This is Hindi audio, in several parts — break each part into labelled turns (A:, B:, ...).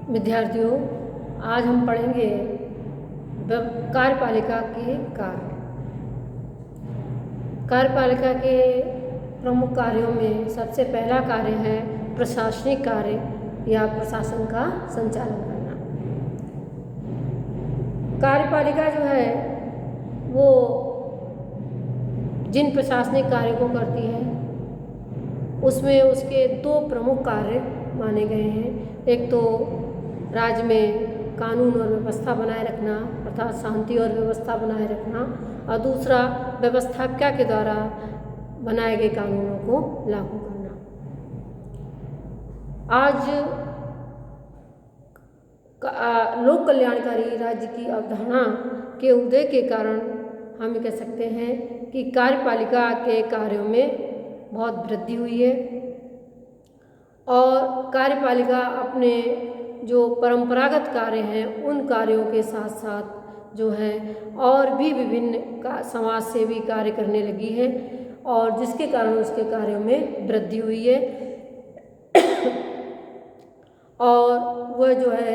A: विद्यार्थियों, आज हम पढ़ेंगे कार्यपालिका के कार्य। कार्यपालिका के प्रमुख कार्यों में सबसे पहला कार्य है प्रशासनिक कार्य या प्रशासन का संचालन करना। कार्यपालिका जो है वो जिन प्रशासनिक कार्यों को करती है उसमें उसके दो प्रमुख कार्य माने गए हैं। एक तो राज्य में कानून और व्यवस्था बनाए रखना अर्थात शांति और व्यवस्था बनाए रखना, और दूसरा व्यवस्थापिका के द्वारा बनाए गए कानूनों को लागू करना। आज लोक कल्याणकारी राज्य की अवधारणा के उदय के कारण हम ये कह सकते हैं कि कार्यपालिका के कार्यों में बहुत वृद्धि हुई है और कार्यपालिका अपने जो परंपरागत कार्य हैं उन कार्यों के साथ साथ जो है और भी विभिन्न समाज सेवी कार्य करने लगी है और जिसके कारण उसके कार्यों में वृद्धि हुई है। और वह जो है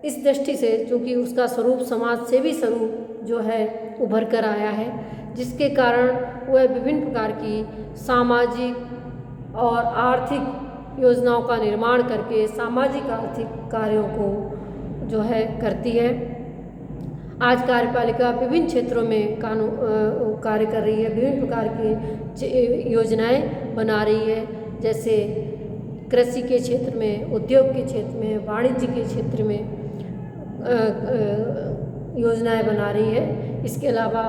A: इस दृष्टि से चूँकि उसका स्वरूप समाज सेवी स्वरूप जो है उभर कर आया है, जिसके कारण वह विभिन्न प्रकार की सामाजिक और आर्थिक योजनाओं का निर्माण करके सामाजिक आर्थिक कार्यों को जो है करती है। आज कार्यपालिका विभिन्न क्षेत्रों में कार्य कर रही है, विभिन्न प्रकार की योजनाएं बना रही है, जैसे कृषि के क्षेत्र में, उद्योग के क्षेत्र में, वाणिज्य के क्षेत्र में योजनाएं बना रही है। इसके अलावा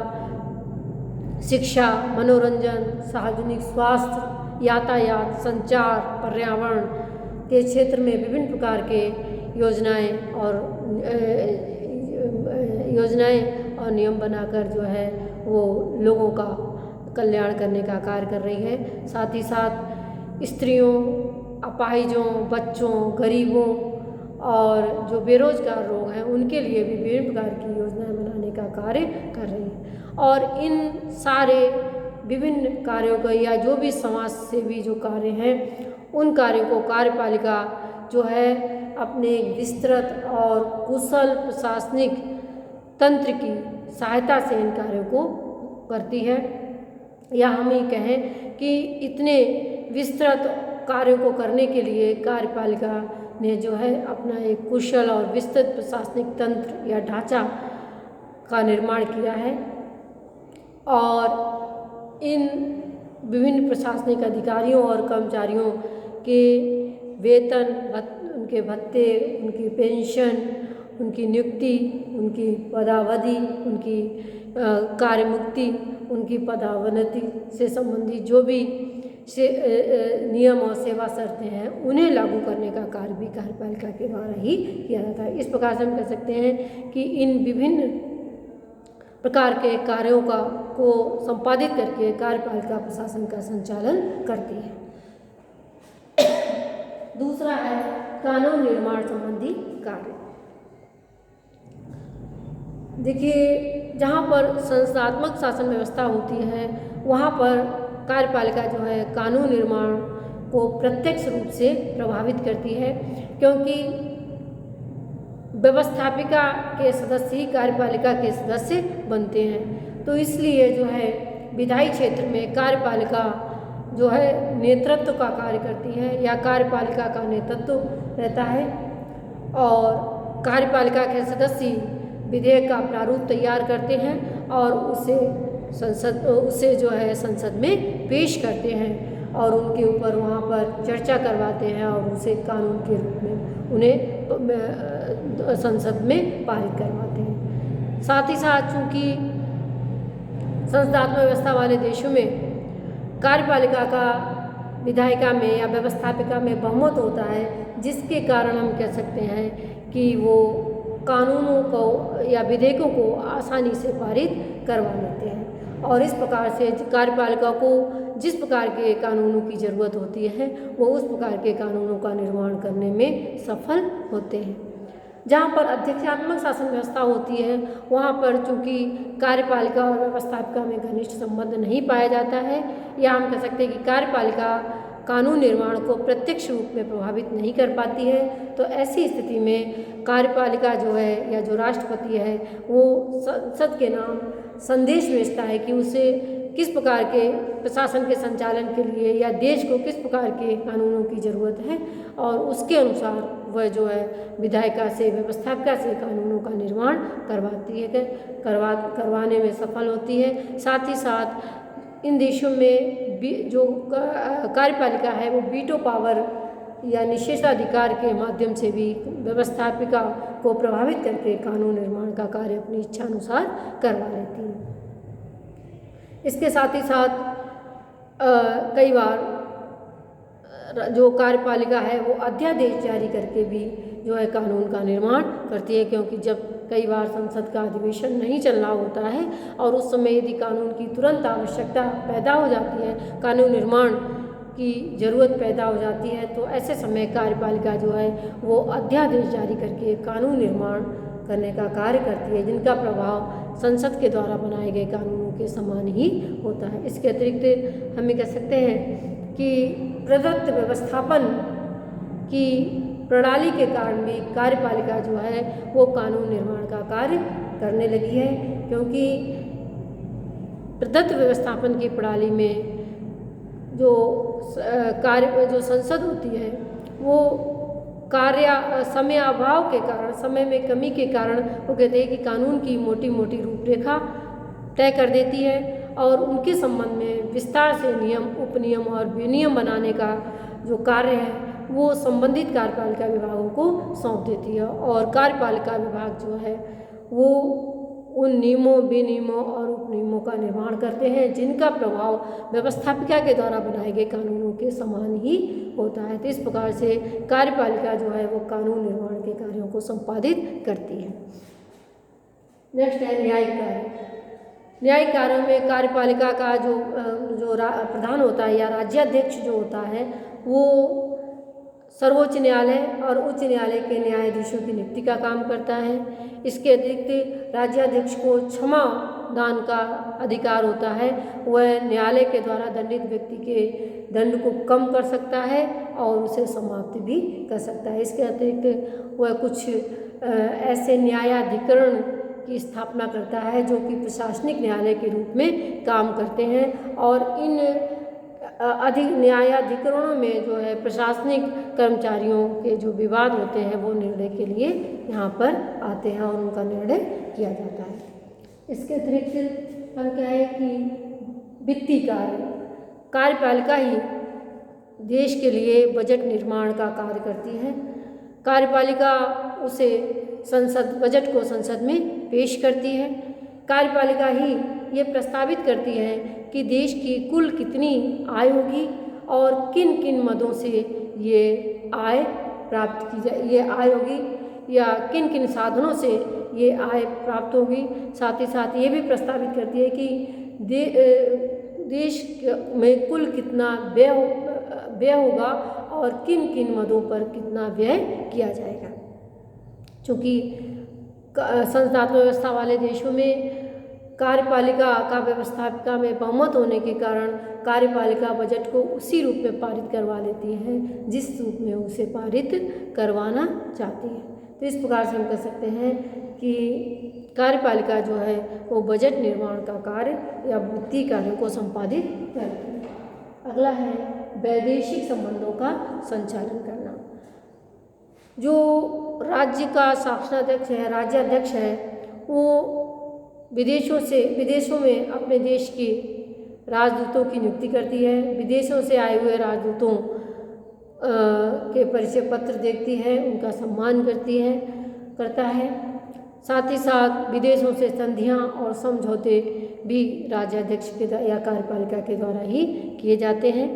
A: शिक्षा, मनोरंजन, सार्वजनिक स्वास्थ्य, यातायात, संचार, पर्यावरण के क्षेत्र में विभिन्न प्रकार के योजनाएं और नियम बनाकर जो है वो लोगों का कल्याण करने का कार्य कर रही है। साथ ही साथ स्त्रियों, अपाहिजों, बच्चों, गरीबों और जो बेरोजगार लोग हैं उनके लिए भी विभिन्न प्रकार की योजनाएं बनाने का कार्य कर रही है। और इन सारे विभिन्न कार्यों का या जो भी समाज सेवी जो कार्य हैं उन कार्यों को कार्यपालिका जो है अपने विस्तृत और कुशल प्रशासनिक तंत्र की सहायता से इन कार्यों को करती है। या हम ये कहें कि इतने विस्तृत कार्यों को करने के लिए कार्यपालिका ने जो है अपना एक कुशल और विस्तृत प्रशासनिक तंत्र या ढांचा का निर्माण किया है और इन विभिन्न प्रशासनिक अधिकारियों और कर्मचारियों के वेतन, उनके भत्ते, उनकी पेंशन, उनकी नियुक्ति, उनकी पदावधि, उनकी कार्यमुक्ति, उनकी पदावनति से संबंधित जो भी नियम और सेवा शर्तें हैं उन्हें लागू करने का कार्य भी कार्यपालिका के द्वारा ही किया जाता है। इस प्रकार से हम कह सकते हैं कि इन विभिन्न प्रकार के कार्यों को संपादित करके कार्यपालिका प्रशासन का संचालन करती है। दूसरा है कानून निर्माण संबंधी कार्य। देखिए, जहाँ पर संस्थात्मक शासन व्यवस्था होती है वहाँ पर कार्यपालिका जो है कानून निर्माण को प्रत्यक्ष रूप से प्रभावित करती है, क्योंकि व्यवस्थापिका के सदस्य ही कार्यपालिका के सदस्य बनते हैं। तो इसलिए जो है विधायी क्षेत्र में कार्यपालिका जो है नेतृत्व का कार्य करती है या कार्यपालिका का नेतृत्व रहता है और कार्यपालिका के सदस्य विधेयक का प्रारूप तैयार करते हैं और उसे जो है संसद में पेश करते हैं और उनके ऊपर वहाँ पर चर्चा करवाते हैं और उसे कानून के रूप में उन्हें संसद में पारित करवाते हैं। साथ ही साथ चूँकि संस्थात्मक व्यवस्था वाले देशों में कार्यपालिका का विधायिका में या व्यवस्थापिका में बहुमत होता है, जिसके कारण हम कह सकते हैं कि वो कानूनों को या विधेयकों को आसानी से पारित करवा लेते हैं और इस प्रकार से कार्यपालिका को जिस प्रकार के कानूनों की ज़रूरत होती है वो उस प्रकार के कानूनों का निर्माण करने में सफल होते हैं। जहाँ पर अध्यक्षात्मक शासन व्यवस्था होती है वहाँ पर चूँकि कार्यपालिका और व्यवस्थापिका में घनिष्ठ संबंध नहीं पाया जाता है, या हम कह सकते हैं कि कार्यपालिका कानून निर्माण को प्रत्यक्ष रूप में प्रभावित नहीं कर पाती है। तो ऐसी स्थिति में कार्यपालिका जो है या जो राष्ट्रपति है वो संसद के नाम संदेश भेजता है कि उसे किस प्रकार के प्रशासन के संचालन के लिए या देश को किस प्रकार के कानूनों की ज़रूरत है, और उसके अनुसार वह जो है विधायिका से, व्यवस्थापिका से कानूनों का निर्माण करवाती है, करवाने में सफल होती है। साथ ही साथ इन देशों में जो कार्यपालिका है वो वीटो पावर या निषेधाधिकार के माध्यम से भी व्यवस्थापिका को प्रभावित करके कानून निर्माण का कार्य अपनी इच्छा अनुसार करवा लेती है। इसके साथ ही साथ कई बार जो कार्यपालिका है वो अध्यादेश जारी करके भी जो है कानून का निर्माण करती है, क्योंकि जब कई बार संसद का अधिवेशन नहीं चल रहा होता है और उस समय यदि कानून की तुरंत आवश्यकता पैदा हो जाती है, कानून निर्माण की ज़रूरत पैदा हो जाती है, तो ऐसे समय कार्यपालिका जो है वो अध्यादेश जारी करके कानून निर्माण करने का कार्य करती है, जिनका प्रभाव संसद के द्वारा बनाए गए कानूनों के समान ही होता है। इसके अतिरिक्त हम ये कह सकते हैं कि प्रदत्त व्यवस्थापन की प्रणाली के कारण भी कार्यपालिका जो है वो कानून निर्माण का कार्य करने लगी है, क्योंकि प्रदत्त व्यवस्थापन की प्रणाली में जो संसद होती है वो समय अभाव के कारण, समय में कमी के कारण वो कहते हैं कि कानून की मोटी मोटी रूपरेखा तय कर देती है और उनके संबंध में विस्तार से नियम, उपनियम और विनियम बनाने का जो कार्य है वो संबंधित कार्यपालिका विभागों को सौंप देती है, और कार्यपालिका विभाग जो है वो उन नियमों, विनियमों और उपनियमों का निर्माण करते हैं जिनका प्रभाव व्यवस्थापिका के द्वारा बनाए गए कानूनों के समान ही होता है। तो इस प्रकार से कार्यपालिका जो है वो कानून निर्माण के कार्यों को संपादित करती है। नेक्स्ट है न्यायिक कार्य। न्यायिक कार्यों में कार्यपालिका का जो प्रधान होता है या राज्याध्यक्ष जो होता है वो सर्वोच्च न्यायालय और उच्च न्यायालय के न्यायाधीशों की नियुक्ति का काम करता है। इसके अतिरिक्त राज्याध्यक्ष को क्षमा दान का अधिकार होता है, वह न्यायालय के द्वारा दंडित व्यक्ति के दंड को कम कर सकता है और उसे समाप्त भी कर सकता है। इसके अतिरिक्त वह कुछ ऐसे न्यायाधिकरण की स्थापना करता है जो कि प्रशासनिक न्यायालय के रूप में काम करते हैं, और इन अधिक न्यायाधिकरणों में जो है प्रशासनिक कर्मचारियों के जो विवाद होते हैं वो निर्णय के लिए यहाँ पर आते हैं और उनका निर्णय किया जाता है। इसके अतिरिक्त हम क्या है कि वित्तीय कार्य, कार्यपालिका ही देश के लिए बजट निर्माण का कार्य करती है। कार्यपालिका उसे बजट को संसद में पेश करती है। कार्यपालिका ही ये प्रस्तावित करती है कि देश की कुल कितनी आय होगी और किन किन मदों से ये आय प्राप्त की जाए, ये आय होगी या किन किन साधनों से ये आय प्राप्त होगी। साथ ही साथ ये भी प्रस्तावित करती है कि देश में कुल कितना व्यय होगा और किन किन मदों पर कितना व्यय किया जाएगा। चूँकि संसदीय व्यवस्था वाले देशों में कार्यपालिका का व्यवस्थापिका में बहुमत होने के कारण कार्यपालिका बजट को उसी रूप में पारित करवा लेती है जिस रूप में उसे पारित करवाना चाहती है। तो इस प्रकार से हम कह सकते हैं कि कार्यपालिका जो है वो बजट निर्माण का कार्य या वित्तीय कार्यों को संपादित करती है। अगला है वैदेशिक संबंधों का संचालन करना। जो राज्य का शासनाध्यक्ष है, राज्याध्यक्ष है, वो विदेशों में अपने देश के राजदूतों की नियुक्ति करती है। विदेशों से आए हुए राजदूतों के परिचय पत्र देखती है, उनका सम्मान करता है। साथ ही साथ विदेशों से संधियां और समझौते भी राज्याध्यक्ष के या कार्यपालिका के द्वारा ही किए जाते हैं।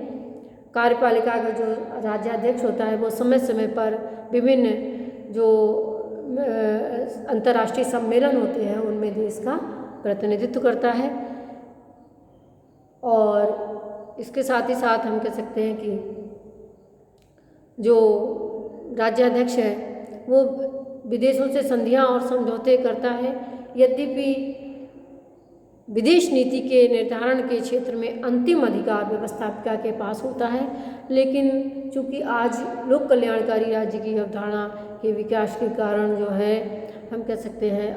A: कार्यपालिका का जो राज्याध्यक्ष होता है वो समय समय पर विभिन्न जो अंतर्राष्ट्रीय सम्मेलन होते हैं उनमें देश का प्रतिनिधित्व करता है। और इसके साथ ही साथ हम कह सकते हैं कि जो राज्याध्यक्ष है वो विदेशों से संधियां और समझौते करता है। यद्यपि विदेश नीति के निर्धारण के क्षेत्र में अंतिम अधिकार व्यवस्थापिका के पास होता है। लेकिन चूँकि आज लोक कल्याणकारी राज्य की अवधारणा के विकास के कारण जो है हम कह सकते हैं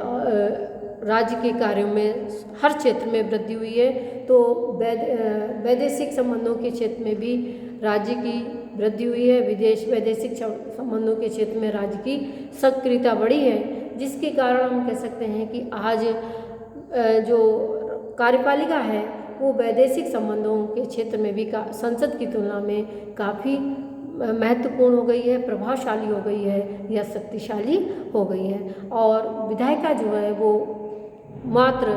A: राज्य के कार्यों में हर क्षेत्र में वृद्धि हुई है, तो वैदेशिक संबंधों के क्षेत्र में भी राज्य की वृद्धि हुई है। वैदेशिक संबंधों के क्षेत्र में राज्य की सक्रियता बढ़ी है, जिसके कारण हम कह सकते हैं कि आज जो कार्यपालिका है वो वैदेशिक संबंधों के क्षेत्र में भी संसद की तुलना में काफ़ी महत्वपूर्ण हो गई है, प्रभावशाली हो गई है या शक्तिशाली हो गई है। और विधायिका जो है वो मात्र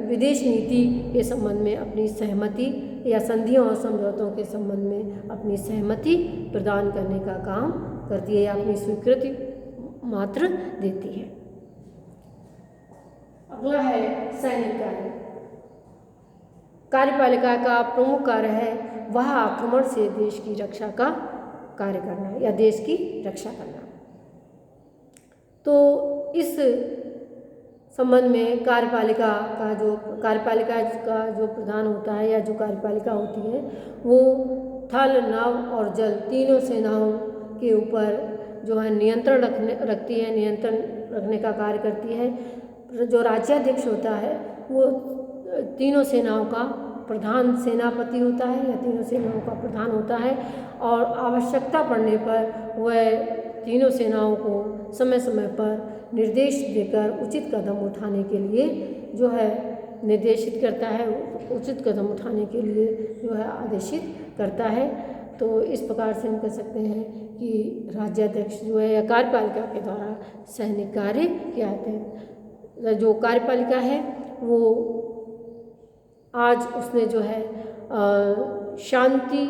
A: विदेश नीति के संबंध में अपनी सहमति या संधियों और समझौतों के संबंध में अपनी सहमति प्रदान करने का काम करती है या अपनी स्वीकृति मात्र देती है। अगला है सैनिक कार्य। कार्यपालिका का प्रमुख कार्य है वह आक्रमण से देश की रक्षा का कार्य करना या देश की रक्षा करना। तो इस संबंध में कार्यपालिका का जो प्रधान होता है या जो कार्यपालिका होती है वो थल, नभ और जल तीनों सेनाओं के ऊपर जो है नियंत्रण रखती है, नियंत्रण रखने का कार्य करती है। जो राज्याध्यक्ष होता है वो तीनों सेनाओं का प्रधान सेनापति होता है या तीनों सेनाओं का प्रधान होता है, और आवश्यकता पड़ने पर वह तीनों सेनाओं को समय समय पर निर्देश देकर उचित कदम उठाने के लिए जो है निर्देशित करता है, उचित कदम उठाने के लिए जो है आदेशित करता है। तो इस प्रकार से हम कह सकते हैं कि राज्याध्यक्ष जो है या कार्यपालिका के द्वारा सैनिक कार्य किए जाते हैं। जो कार्यपालिका है वो आज उसने जो है शांति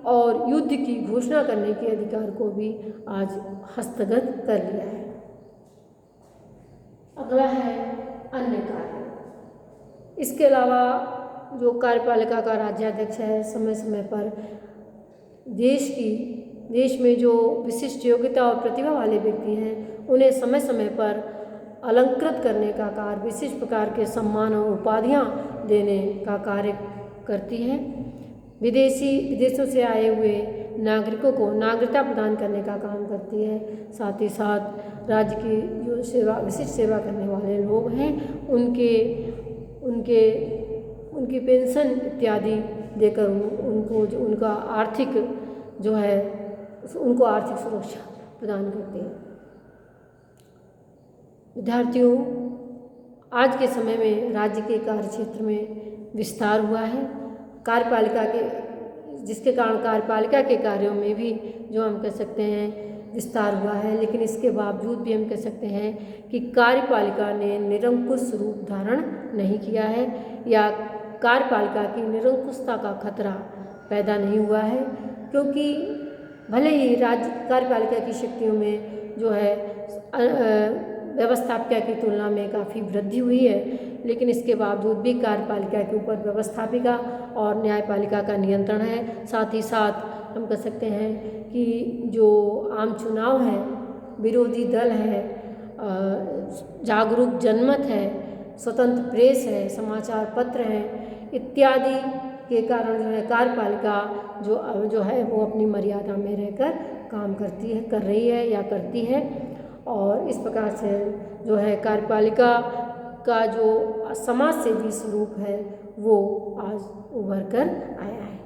A: और युद्ध की घोषणा करने के अधिकार को भी आज हस्तगत कर लिया है। अगला है अन्य कार्य। इसके अलावा जो कार्यपालिका का राज्याध्यक्ष है समय समय पर देश में जो विशिष्ट योग्यता और प्रतिभा वाले व्यक्ति हैं उन्हें समय समय पर अलंकृत करने का कार्य, विशिष्ट प्रकार के सम्मान और उपाधियां देने का कार्य करती है। विदेशों से आए हुए नागरिकों को नागरिकता प्रदान करने का काम करती है। साथ ही साथ राज्य की जो विशिष्ट सेवा करने वाले लोग हैं उनकी पेंशन इत्यादि देकर उनको आर्थिक सुरक्षा प्रदान करते हैं। विद्यार्थियों, आज के समय में राज्य के कार्य क्षेत्र में विस्तार हुआ है जिसके कारण कार्यपालिका के कार्यों में भी जो हम कह सकते हैं विस्तार हुआ है। लेकिन इसके बावजूद भी हम कह सकते हैं कि कार्यपालिका ने निरंकुश रूप धारण नहीं किया है या कार्यपालिका की निरंकुशता का खतरा पैदा नहीं हुआ है, क्योंकि भले ही राज्य कार्यपालिका की शक्तियों में जो है व्यवस्थापिका की तुलना में काफ़ी वृद्धि हुई है, लेकिन इसके बावजूद भी कार्यपालिका के ऊपर व्यवस्थापिका और न्यायपालिका का नियंत्रण है। साथ ही साथ हम कह सकते हैं कि जो आम चुनाव है, विरोधी दल है, जागरूक जनमत है, स्वतंत्र प्रेस है, समाचार पत्र हैं इत्यादि के कारण जो है कार्यपालिका जो है वो अपनी मर्यादा में रहकर काम कर रही है या करती है। और इस प्रकार से जो है कार्यपालिका का जो समाज सेवी स्वरूप है वो आज उभर कर आया है।